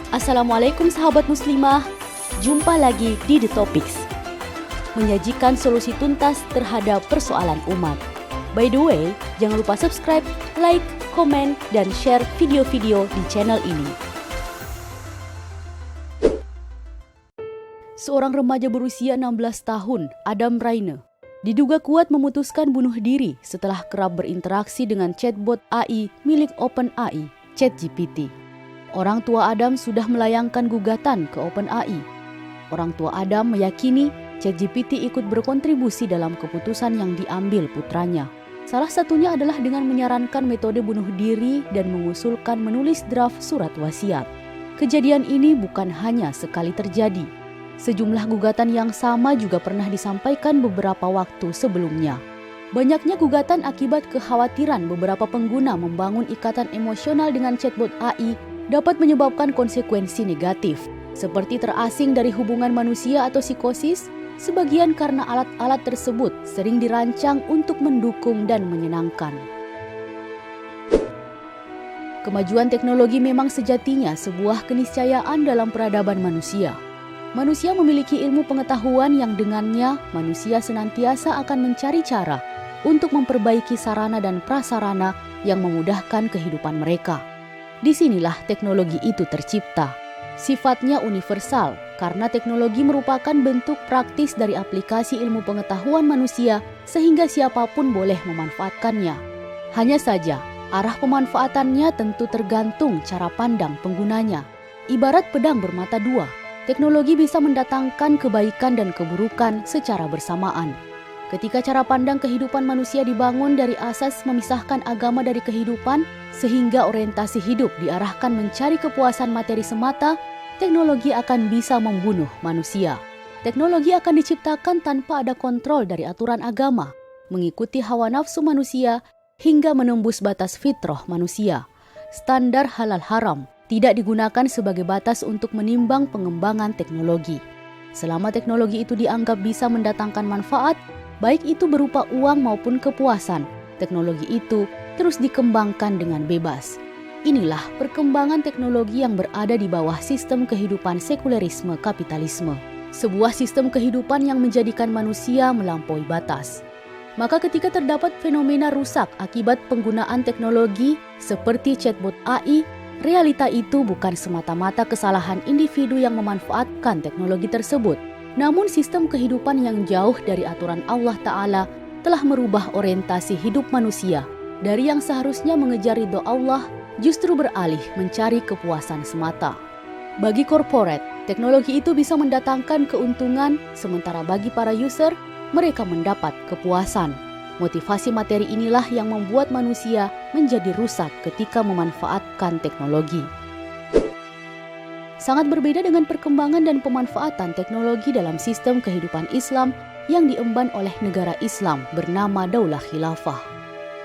Assalamualaikum sahabat muslimah, jumpa lagi di The Topics, menyajikan solusi tuntas terhadap persoalan umat. By the way, jangan lupa subscribe, like, komen, dan share video-video di channel ini. Seorang remaja berusia 16 tahun, Adam Raine, diduga kuat memutuskan bunuh diri setelah kerap berinteraksi dengan chatbot AI milik OpenAI, ChatGPT. Orang tua Adam sudah melayangkan gugatan ke OpenAI. Orang tua Adam meyakini ChatGPT ikut berkontribusi dalam keputusan yang diambil putranya. Salah satunya adalah dengan menyarankan metode bunuh diri dan mengusulkan menulis draft surat wasiat. Kejadian ini bukan hanya sekali terjadi. Sejumlah gugatan yang sama juga pernah disampaikan beberapa waktu sebelumnya. Banyaknya gugatan akibat kekhawatiran beberapa pengguna membangun ikatan emosional dengan chatbot AI dapat menyebabkan konsekuensi negatif, seperti terasing dari hubungan manusia atau psikosis, sebagian karena alat-alat tersebut sering dirancang untuk mendukung dan menyenangkan. Kemajuan teknologi memang sejatinya sebuah keniscayaan dalam peradaban manusia. Manusia memiliki ilmu pengetahuan yang dengannya manusia senantiasa akan mencari cara untuk memperbaiki sarana dan prasarana yang memudahkan kehidupan mereka. Disinilah teknologi itu tercipta. Sifatnya universal karena teknologi merupakan bentuk praktis dari aplikasi ilmu pengetahuan manusia sehingga siapapun boleh memanfaatkannya. Hanya saja, arah pemanfaatannya tentu tergantung cara pandang penggunanya. Ibarat pedang bermata dua, teknologi bisa mendatangkan kebaikan dan keburukan secara bersamaan. Ketika cara pandang kehidupan manusia dibangun dari asas memisahkan agama dari kehidupan, sehingga orientasi hidup diarahkan mencari kepuasan materi semata, teknologi akan bisa membunuh manusia. Teknologi akan diciptakan tanpa ada kontrol dari aturan agama, mengikuti hawa nafsu manusia, hingga menembus batas fitrah manusia. Standar halal haram tidak digunakan sebagai batas untuk menimbang pengembangan teknologi. Selama teknologi itu dianggap bisa mendatangkan manfaat, baik itu berupa uang maupun kepuasan, teknologi itu terus dikembangkan dengan bebas. Inilah perkembangan teknologi yang berada di bawah sistem kehidupan sekulerisme kapitalisme. Sebuah sistem kehidupan yang menjadikan manusia melampaui batas. Maka ketika terdapat fenomena rusak akibat penggunaan teknologi seperti chatbot AI, realita itu bukan semata-mata kesalahan individu yang memanfaatkan teknologi tersebut. Namun sistem kehidupan yang jauh dari aturan Allah Ta'ala telah merubah orientasi hidup manusia. Dari yang seharusnya mengejar ridho Allah, justru beralih mencari kepuasan semata. Bagi korporat, teknologi itu bisa mendatangkan keuntungan, sementara bagi para user, mereka mendapat kepuasan. Motivasi materi inilah yang membuat manusia menjadi rusak ketika memanfaatkan teknologi. Sangat berbeda dengan perkembangan dan pemanfaatan teknologi dalam sistem kehidupan Islam yang diemban oleh negara Islam bernama Daulah Khilafah.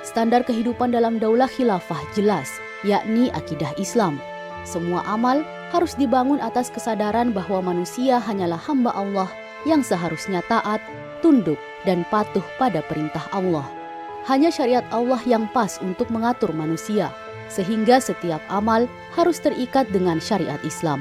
Standar kehidupan dalam Daulah Khilafah jelas, yakni akidah Islam. Semua amal harus dibangun atas kesadaran bahwa manusia hanyalah hamba Allah yang seharusnya taat, tunduk, dan patuh pada perintah Allah. Hanya syariat Allah yang pas untuk mengatur manusia, sehingga setiap amal harus terikat dengan syariat Islam.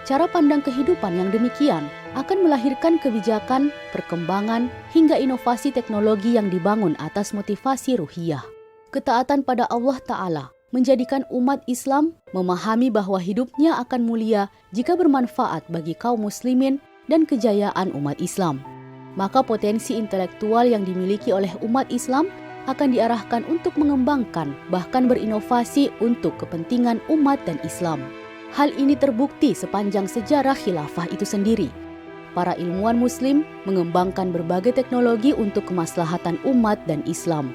Cara pandang kehidupan yang demikian akan melahirkan kebijakan, perkembangan, hingga inovasi teknologi yang dibangun atas motivasi ruhiyah. Ketaatan pada Allah Ta'ala menjadikan umat Islam memahami bahwa hidupnya akan mulia jika bermanfaat bagi kaum muslimin dan kejayaan umat Islam. Maka potensi intelektual yang dimiliki oleh umat Islam akan diarahkan untuk mengembangkan, bahkan berinovasi untuk kepentingan umat dan Islam. Hal ini terbukti sepanjang sejarah khilafah itu sendiri. Para ilmuwan muslim mengembangkan berbagai teknologi untuk kemaslahatan umat dan Islam.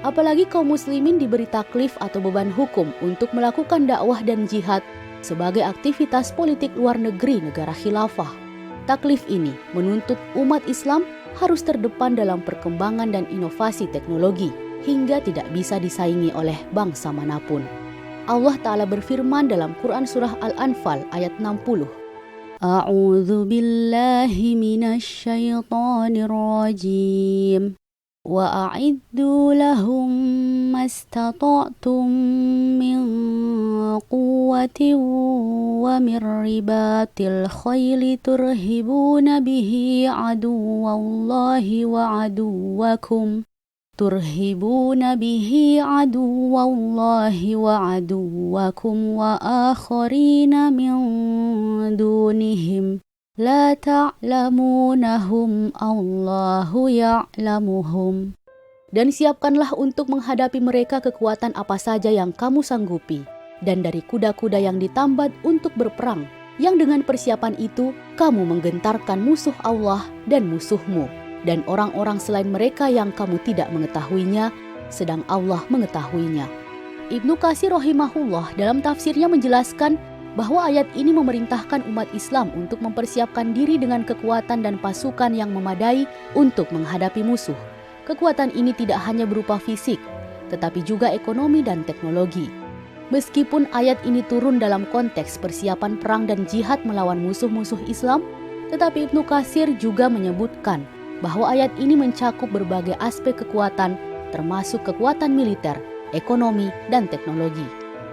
Apalagi kaum muslimin diberi taklif atau beban hukum untuk melakukan dakwah dan jihad sebagai aktivitas politik luar negeri negara khilafah. Taklif ini menuntut umat Islam harus terdepan dalam perkembangan dan inovasi teknologi hingga tidak bisa disaingi oleh bangsa manapun. Allah Ta'ala berfirman dalam Quran Surah Al-Anfal ayat 60. A'udzu billahi minasy syaithanir rajim. وأعدوا لهم ما استطعتم من قوة ومن رباط الخيل ترهبون به عدو الله وعدوكم وآخرين من دونهم لا تعلمونهم الله يعلمهم. Dan siapkanlah untuk menghadapi mereka kekuatan apa saja yang kamu sanggupi, dan dari kuda-kuda yang ditambat untuk berperang, yang dengan persiapan itu kamu menggentarkan musuh Allah dan musuhmu, dan orang-orang selain mereka yang kamu tidak mengetahuinya, sedang Allah mengetahuinya. Ibnu Katsir rahimahullah dalam tafsirnya menjelaskan bahwa ayat ini memerintahkan umat Islam untuk mempersiapkan diri dengan kekuatan dan pasukan yang memadai untuk menghadapi musuh. Kekuatan ini tidak hanya berupa fisik, tetapi juga ekonomi dan teknologi. Meskipun ayat ini turun dalam konteks persiapan perang dan jihad melawan musuh-musuh Islam, tetapi Ibnu Katsir juga menyebutkan bahwa ayat ini mencakup berbagai aspek kekuatan, termasuk kekuatan militer, ekonomi, dan teknologi.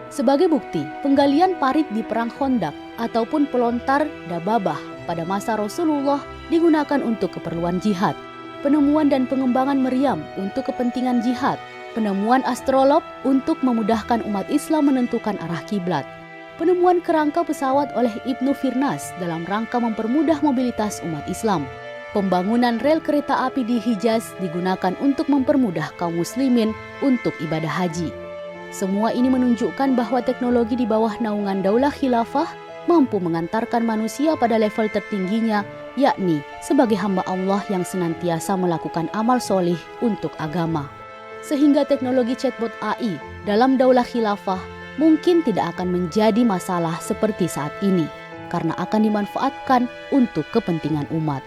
Sebagai bukti, penggalian parit di Perang Khandaq ataupun pelontar Dababah pada masa Rasulullah digunakan untuk keperluan jihad. Penemuan dan pengembangan meriam untuk kepentingan jihad. Penemuan astrolab untuk memudahkan umat Islam menentukan arah kiblat. Penemuan kerangka pesawat oleh Ibnu Firnas dalam rangka mempermudah mobilitas umat Islam. Pembangunan rel kereta api di Hijaz digunakan untuk mempermudah kaum muslimin untuk ibadah haji. Semua ini menunjukkan bahwa teknologi di bawah naungan Daulah Khilafah mampu mengantarkan manusia pada level tertingginya, yakni sebagai hamba Allah yang senantiasa melakukan amal solih untuk agama. Sehingga teknologi chatbot AI dalam Daulah Khilafah mungkin tidak akan menjadi masalah seperti saat ini, karena akan dimanfaatkan untuk kepentingan umat.